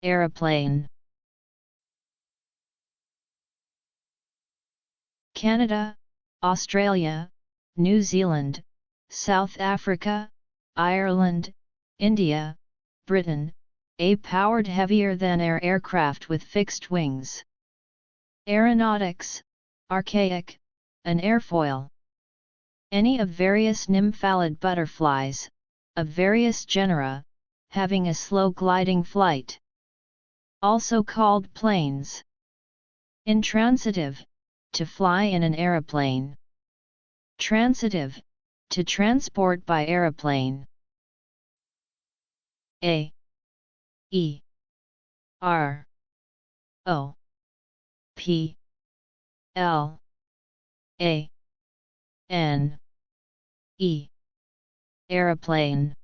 aeroplane. Canada, Australia, New Zealand, South Africa, Ireland, India, Britain, a powered heavier-than-air aircraft with fixed wings. Aeronautics, archaic, an airfoil. Any of various nymphalid butterflies, of various genera, having a slow gliding flight. Also called planes. Intransitive, to fly in an aeroplane. Transitive, to transport by aeroplane. A E R O P L A N E aeroplane.